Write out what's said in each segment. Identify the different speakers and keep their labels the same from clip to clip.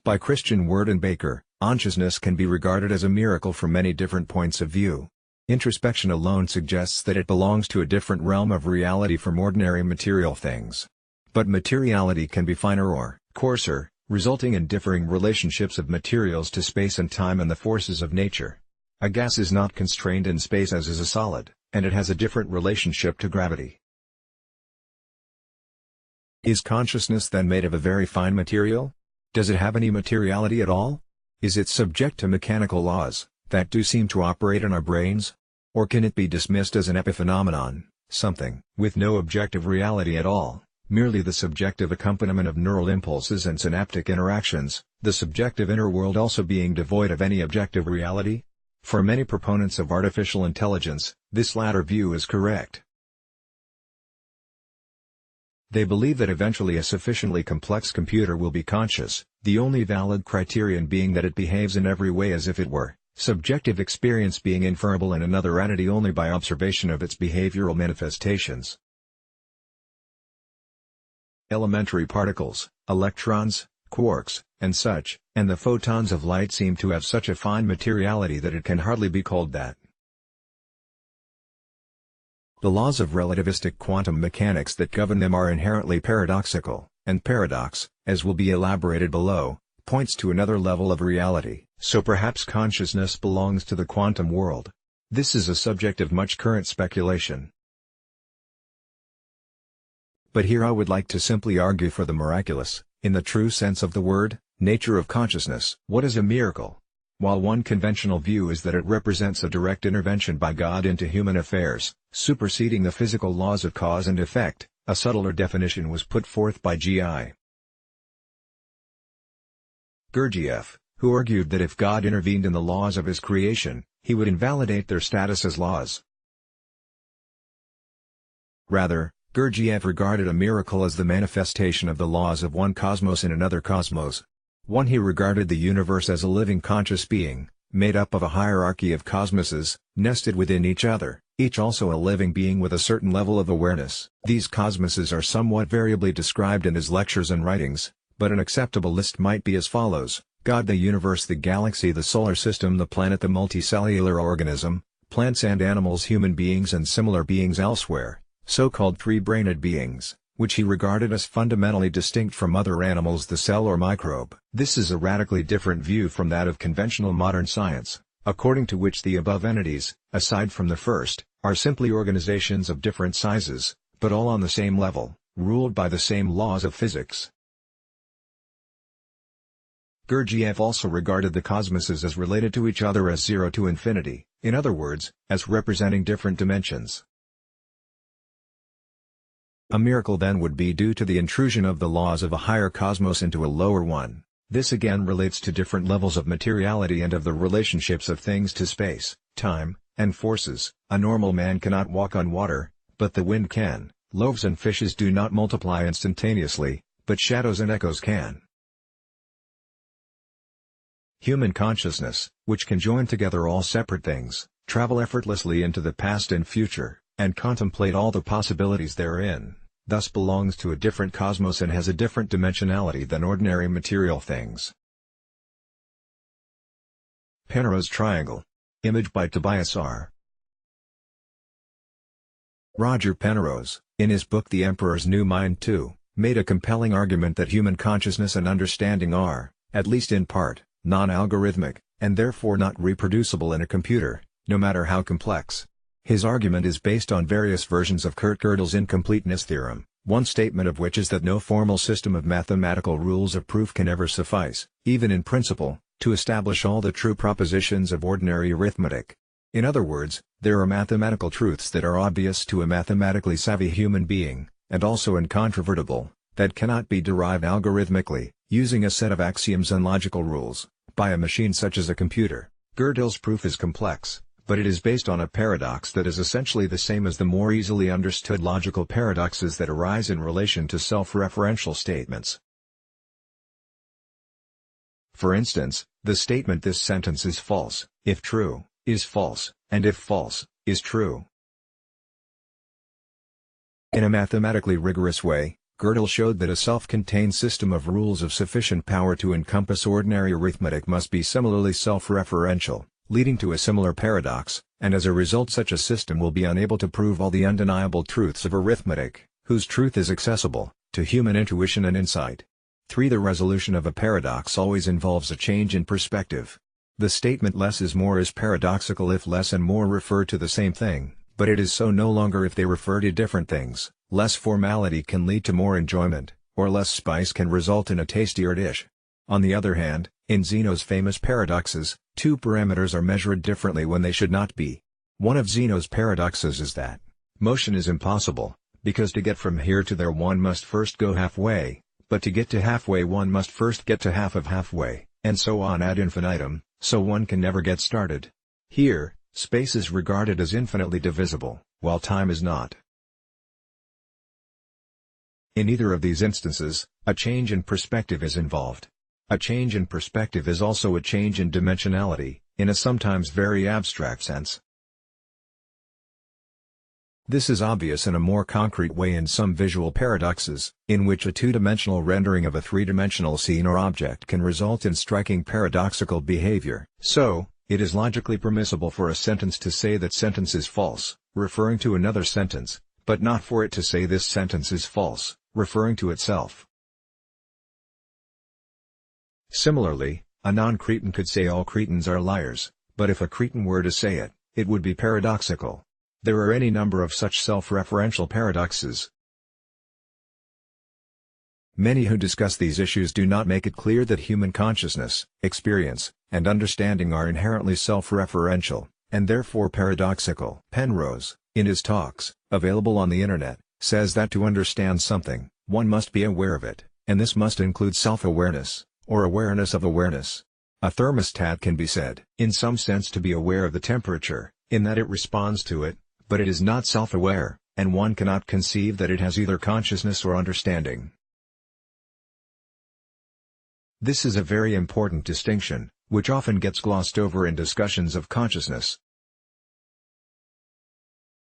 Speaker 1: By Christian Wertenbaker, consciousness can be regarded as a miracle from many different points of view. Introspection alone suggests that it belongs to a different realm of reality from ordinary material things. But materiality can be finer or coarser, resulting in differing relationships of materials to space and time and the forces of nature. A gas is not constrained in space as is a solid, and it has a different relationship to gravity. Is consciousness then made of a very fine material? Does it have any materiality at all? Is it subject to mechanical laws that do seem to operate in our brains? Or can it be dismissed as an epiphenomenon, something with no objective reality at all, merely the subjective accompaniment of neural impulses and synaptic interactions, the subjective inner world also being devoid of any objective reality? For many proponents of artificial intelligence, this latter view is correct. They believe that eventually a sufficiently complex computer will be conscious, the only valid criterion being that it behaves in every way as if it were, subjective experience being inferable in another entity only by observation of its behavioral manifestations. Elementary particles, electrons, quarks, and such, and the photons of light seem to have such a fine materiality that it can hardly be called that. The laws of relativistic quantum mechanics that govern them are inherently paradoxical, and paradox, as will be elaborated below, points to another level of reality, so perhaps consciousness belongs to the quantum world. This is a subject of much current speculation. But here I would like to simply argue for the miraculous, in the true sense of the word, nature of consciousness. What is a miracle? While one conventional view is that it represents a direct intervention by God into human affairs, superseding the physical laws of cause and effect, a subtler definition was put forth by G.I. Gurdjieff, who argued that if God intervened in the laws of his creation, he would invalidate their status as laws. Rather, Gurdjieff regarded a miracle as the manifestation of the laws of one cosmos in another cosmos. He regarded the universe as a living conscious being, made up of a hierarchy of cosmoses, nested within each other, each also a living being with a certain level of awareness. These cosmoses are somewhat variably described in his lectures and writings, but an acceptable list might be as follows: God, the universe, the galaxy, the solar system, the planet, the multicellular organism, plants and animals, human beings and similar beings elsewhere, so-called three-brained beings, which he regarded as fundamentally distinct from other animals, the cell or microbe. This is a radically different view from that of conventional modern science, according to which the above entities, aside from the first, are simply organizations of different sizes, but all on the same level, ruled by the same laws of physics. Gurdjieff also regarded the cosmoses as related to each other as 0 to infinity, in other words, as representing different dimensions. A miracle then would be due to the intrusion of the laws of a higher cosmos into a lower one. This again relates to different levels of materiality and of the relationships of things to space, time, and forces. A normal man cannot walk on water, but the wind can. Loaves and fishes do not multiply instantaneously, but shadows and echoes can. Human consciousness, which can join together all separate things, travel effortlessly into the past and future, and contemplate all the possibilities therein, thus belongs to a different cosmos and has a different dimensionality than ordinary material things. Penrose's Triangle. Image by Tobias R. Roger Penrose, in his book The Emperor's New Mind too, made a compelling argument that human consciousness and understanding are, at least in part, non-algorithmic, and therefore not reproducible in a computer, no matter how complex. His argument is based on various versions of Kurt Gödel's incompleteness theorem, one statement of which is that no formal system of mathematical rules of proof can ever suffice, even in principle, to establish all the true propositions of ordinary arithmetic. In other words, there are mathematical truths that are obvious to a mathematically savvy human being, and also incontrovertible, that cannot be derived algorithmically, using a set of axioms and logical rules, by a machine such as a computer. Gödel's proof is complex, but it is based on a paradox that is essentially the same as the more easily understood logical paradoxes that arise in relation to self-referential statements. For instance, the statement "this sentence is false," if true, is false, and if false, is true. In a mathematically rigorous way, Gödel showed that a self-contained system of rules of sufficient power to encompass ordinary arithmetic must be similarly self-referential, leading to a similar paradox, and as a result such a system will be unable to prove all the undeniable truths of arithmetic, whose truth is accessible to human intuition and insight. 3. The resolution of a paradox always involves a change in perspective. The statement less is more is paradoxical if less and more refer to the same thing, but it is so no longer if they refer to different things. Less formality can lead to more enjoyment, or less spice can result in a tastier dish. On the other hand, in Zeno's famous paradoxes, two parameters are measured differently when they should not be. One of Zeno's paradoxes is that motion is impossible, because to get from here to there one must first go halfway, but to get to halfway one must first get to half of halfway, and so on ad infinitum, so one can never get started. Here, space is regarded as infinitely divisible, while time is not. In either of these instances, a change in perspective is involved. A change in perspective is also a change in dimensionality, in a sometimes very abstract sense. This is obvious in a more concrete way in some visual paradoxes, in which a two-dimensional rendering of a three-dimensional scene or object can result in striking paradoxical behavior. So, it is logically permissible for a sentence to say that sentence is false, referring to another sentence, but not for it to say this sentence is false, referring to itself. Similarly, a non-Cretan could say all Cretans are liars, but if a Cretan were to say it, it would be paradoxical. There are any number of such self-referential paradoxes. Many who discuss these issues do not make it clear that human consciousness, experience, and understanding are inherently self-referential, and therefore paradoxical. Penrose, in his talks, available on the Internet, says that to understand something, one must be aware of it, and this must include self-awareness, or awareness of awareness. A thermostat can be said, in some sense, to be aware of the temperature, in that it responds to it, but it is not self-aware, and one cannot conceive that it has either consciousness or understanding. This is a very important distinction, which often gets glossed over in discussions of consciousness.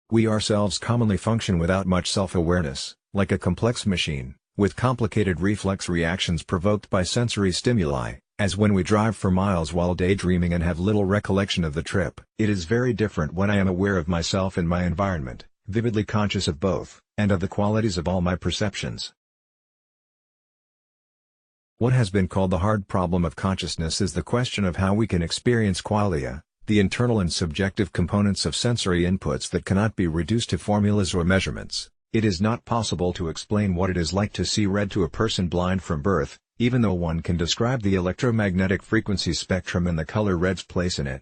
Speaker 1: We ourselves commonly function without much self-awareness, like a complex machine, with complicated reflex reactions provoked by sensory stimuli, as when we drive for miles while daydreaming and have little recollection of the trip. It is very different when I am aware of myself and my environment, vividly conscious of both, and of the qualities of all my perceptions. What has been called the hard problem of consciousness is the question of how we can experience qualia, the internal and subjective components of sensory inputs that cannot be reduced to formulas or measurements. It is not possible to explain what it is like to see red to a person blind from birth, even though one can describe the electromagnetic frequency spectrum and the color red's place in it.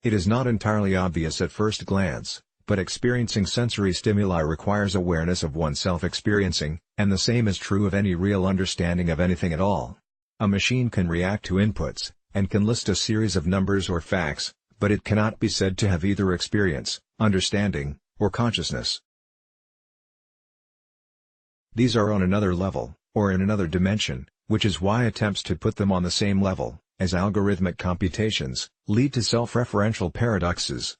Speaker 1: It is not entirely obvious at first glance, but experiencing sensory stimuli requires awareness of oneself experiencing, and the same is true of any real understanding of anything at all. A machine can react to inputs, and can list a series of numbers or facts, but it cannot be said to have either experience, understanding, or consciousness. These are on another level, or in another dimension, which is why attempts to put them on the same level, as algorithmic computations, lead to self-referential paradoxes.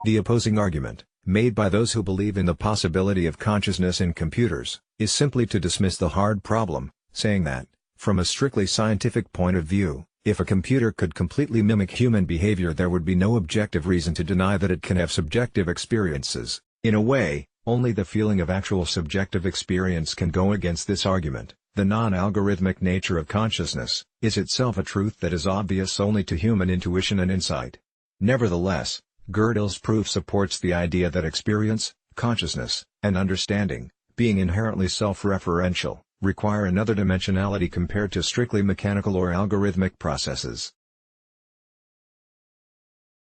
Speaker 1: The opposing argument, made by those who believe in the possibility of consciousness in computers, is simply to dismiss the hard problem, saying that, from a strictly scientific point of view, if a computer could completely mimic human behavior, there would be no objective reason to deny that it can have subjective experiences. In a way, only the feeling of actual subjective experience can go against this argument. The non-algorithmic nature of consciousness is itself a truth that is obvious only to human intuition and insight. Nevertheless, Gödel's proof supports the idea that experience, consciousness, and understanding, being inherently self-referential, require another dimensionality compared to strictly mechanical or algorithmic processes.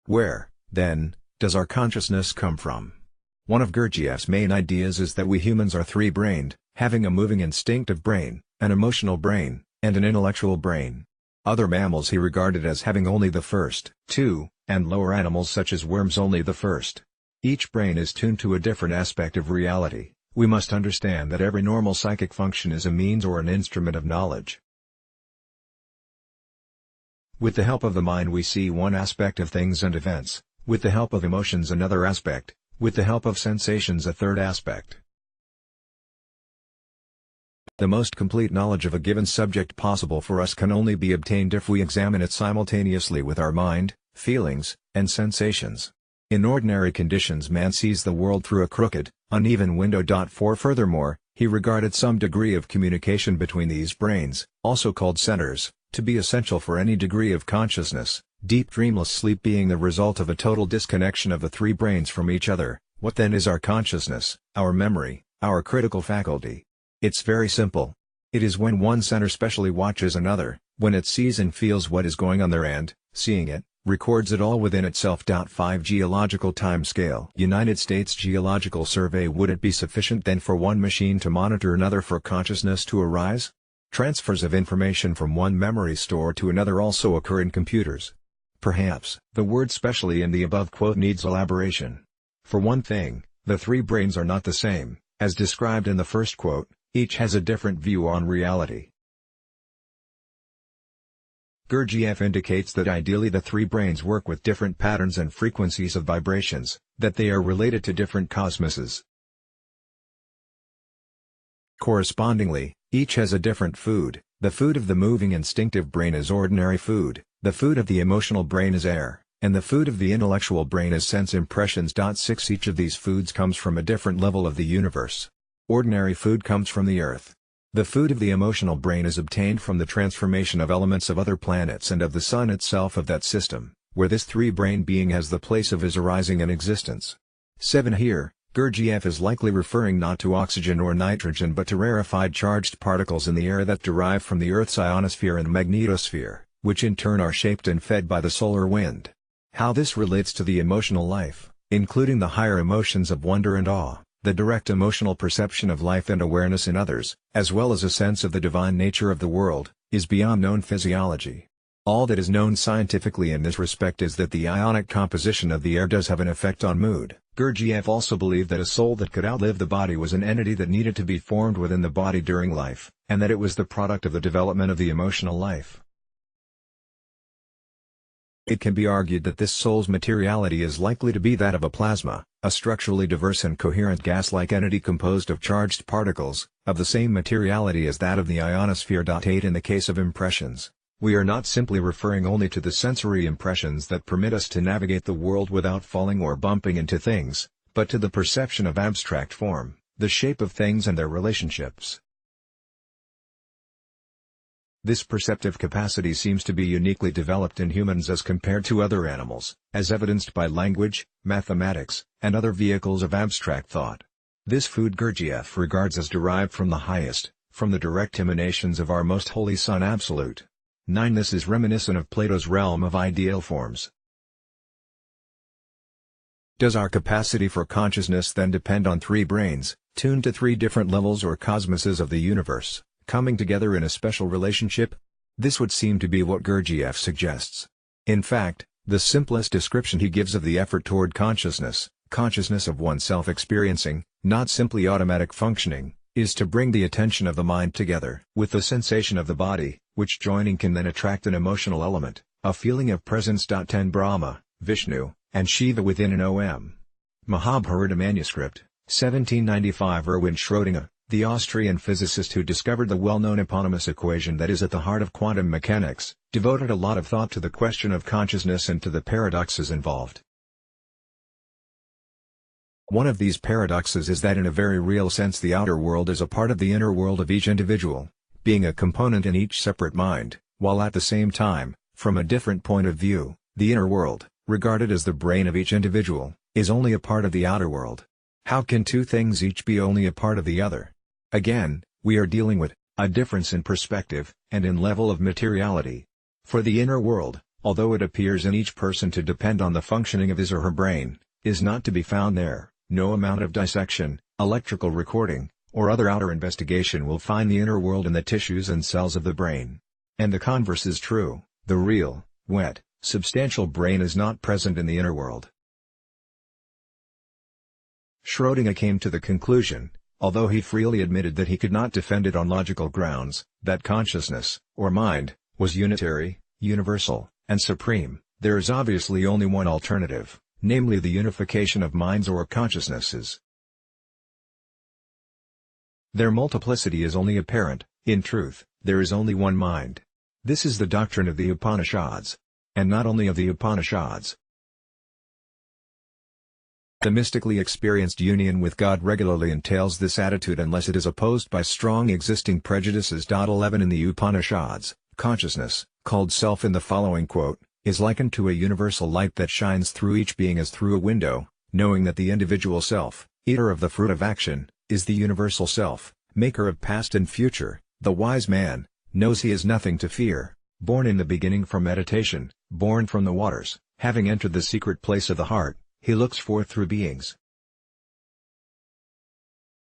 Speaker 1: Where, then, does our consciousness come from? One of Gurdjieff's main ideas is that we humans are three-brained, having a moving instinctive brain, an emotional brain, and an intellectual brain. Other mammals he regarded as having only the first two, and lower animals such as worms only the first. Each brain is tuned to a different aspect of reality. We must understand that every normal psychic function is a means or an instrument of knowledge. With the help of the mind we see one aspect of things and events, with the help of emotions another aspect, with the help of sensations a third aspect. The most complete knowledge of a given subject possible for us can only be obtained if we examine it simultaneously with our mind, feelings, and sensations. In ordinary conditions man sees the world through a crooked, uneven window. Furthermore, he regarded some degree of communication between these brains, also called centers, to be essential for any degree of consciousness, deep dreamless sleep being the result of a total disconnection of the three brains from each other. What then is our consciousness, our memory, our critical faculty? It's very simple. It is when one center specially watches another, when it sees and feels what is going on there and, seeing it, records it all within itself. 5 Geological time scale. United States Geological Survey. Would it be sufficient then for one machine to monitor another for consciousness to arise? Transfers of information from one memory store to another also occur in computers. Perhaps. The word specially in the above quote needs elaboration. For one thing, the three brains are not the same, as described in the first quote. Each has a different view on reality. Gurdjieff indicates that ideally the three brains work with different patterns and frequencies of vibrations, that they are related to different cosmoses. Correspondingly, each has a different food. The food of the moving instinctive brain is ordinary food, the food of the emotional brain is air, and the food of the intellectual brain is sense impressions. 6 Each of these foods comes from a different level of the universe. Ordinary food comes from the earth. The food of the emotional brain is obtained from the transformation of elements of other planets and of the sun itself of that system, where this three-brain being has the place of his arising and existence. 7 Here, Gurdjieff is likely referring not to oxygen or nitrogen but to rarefied charged particles in the air that derive from the Earth's ionosphere and magnetosphere, which in turn are shaped and fed by the solar wind. How this relates to the emotional life, including the higher emotions of wonder and awe, the direct emotional perception of life and awareness in others, as well as a sense of the divine nature of the world, is beyond known physiology. All that is known scientifically in this respect is that the ionic composition of the air does have an effect on mood. Gurdjieff also believed that a soul that could outlive the body was an entity that needed to be formed within the body during life, and that it was the product of the development of the emotional life. It can be argued that this soul's materiality is likely to be that of a plasma, a structurally diverse and coherent gas-like entity composed of charged particles, of the same materiality as that of the ionosphere. 8 In the case of impressions, we are not simply referring only to the sensory impressions that permit us to navigate the world without falling or bumping into things, but to the perception of abstract form, the shape of things and their relationships. This perceptive capacity seems to be uniquely developed in humans as compared to other animals, as evidenced by language, mathematics, and other vehicles of abstract thought. This food Gurdjieff regards as derived from the highest, from the direct emanations of our most holy Son Absolute. 9 This is reminiscent of Plato's realm of ideal forms. Does our capacity for consciousness then depend on three brains, tuned to three different levels or cosmoses of the universe, coming together in a special relationship? This would seem to be what Gurdjieff suggests. In fact, the simplest description he gives of the effort toward consciousness of oneself experiencing, not simply automatic functioning, is to bring the attention of the mind together with the sensation of the body, which joining can then attract an emotional element, a feeling of presence. 10 Brahma, Vishnu, and Shiva within an OM. Mahabharata manuscript, 1795. Erwin Schrödinger, the Austrian physicist who discovered the well-known eponymous equation that is at the heart of quantum mechanics, devoted a lot of thought to the question of consciousness and to the paradoxes involved. One of these paradoxes is that in a very real sense the outer world is a part of the inner world of each individual, being a component in each separate mind, while at the same time, from a different point of view, the inner world, regarded as the brain of each individual, is only a part of the outer world. How can two things each be only a part of the other? Again, we are dealing with a difference in perspective and in level of materiality. For the inner world, although it appears in each person to depend on the functioning of his or her brain, is not to be found there. No amount of dissection, electrical recording, or other outer investigation will find the inner world in the tissues and cells of the brain. And the converse is true, the real, wet, substantial brain is not present in the inner world. Schrödinger came to the conclusion, although he freely admitted that he could not defend it on logical grounds, that consciousness, or mind, was unitary, universal, and supreme. There is obviously only one alternative, namely the unification of minds or consciousnesses. Their multiplicity is only apparent. In truth, there is only one mind. This is the doctrine of the Upanishads. And not only of the Upanishads. The mystically experienced union with God regularly entails this attitude unless it is opposed by strong existing prejudices. 11 In the Upanishads, consciousness, called self in the following quote, is likened to a universal light that shines through each being as through a window, knowing that the individual self, eater of the fruit of action, is the universal self, maker of past and future. The wise man knows he has nothing to fear, born in the beginning from meditation, born from the waters, having entered the secret place of the heart, he looks forth through beings.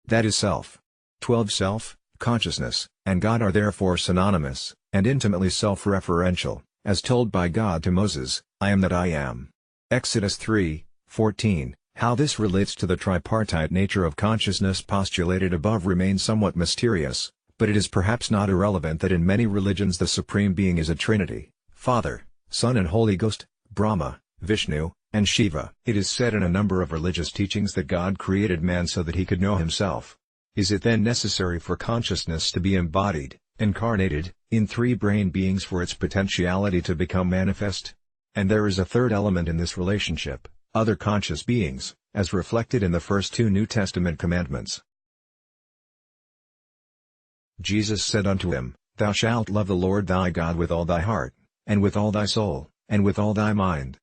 Speaker 1: That is self. 12 Self, consciousness, and God are therefore synonymous, and intimately self-referential, as told by God to Moses, I am that I am. Exodus 3:14. How this relates to the tripartite nature of consciousness postulated above remains somewhat mysterious, but it is perhaps not irrelevant that in many religions the Supreme Being is a Trinity, Father, Son and Holy Ghost, Brahma, Vishnu, and Shiva. It is said in a number of religious teachings that God created man so that he could know himself. Is it then necessary for consciousness to be embodied, incarnated, in 3 brain beings for its potentiality to become manifest? And there is a third element in this relationship, other conscious beings, as reflected in the first 2 New Testament commandments. Jesus said unto him, Thou shalt love the Lord thy God with all thy heart, and with all thy soul, and with all thy mind.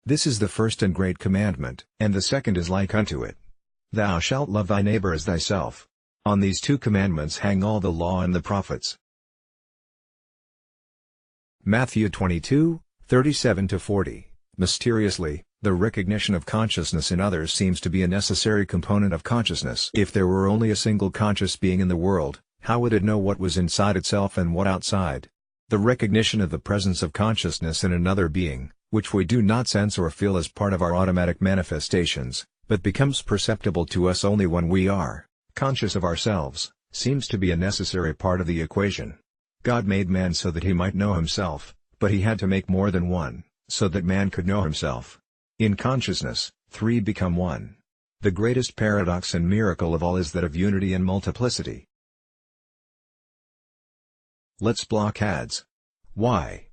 Speaker 1: This is the first and great commandment, and the second is like unto it. Thou shalt love thy neighbor as thyself. On these 2 commandments hang all the law and the prophets. Matthew 22:37-40. Mysteriously, the recognition of consciousness in others seems to be a necessary component of consciousness. If there were only a single conscious being in the world, how would it know what was inside itself and what outside? The recognition of the presence of consciousness in another being, which we do not sense or feel as part of our automatic manifestations, but becomes perceptible to us only when we are conscious of ourselves, seems to be a necessary part of the equation. God made man so that he might know himself, but he had to make more than one, so that man could know himself. In consciousness, 3 become 1. The greatest paradox and miracle of all is that of unity and multiplicity. Let's block ads. Why?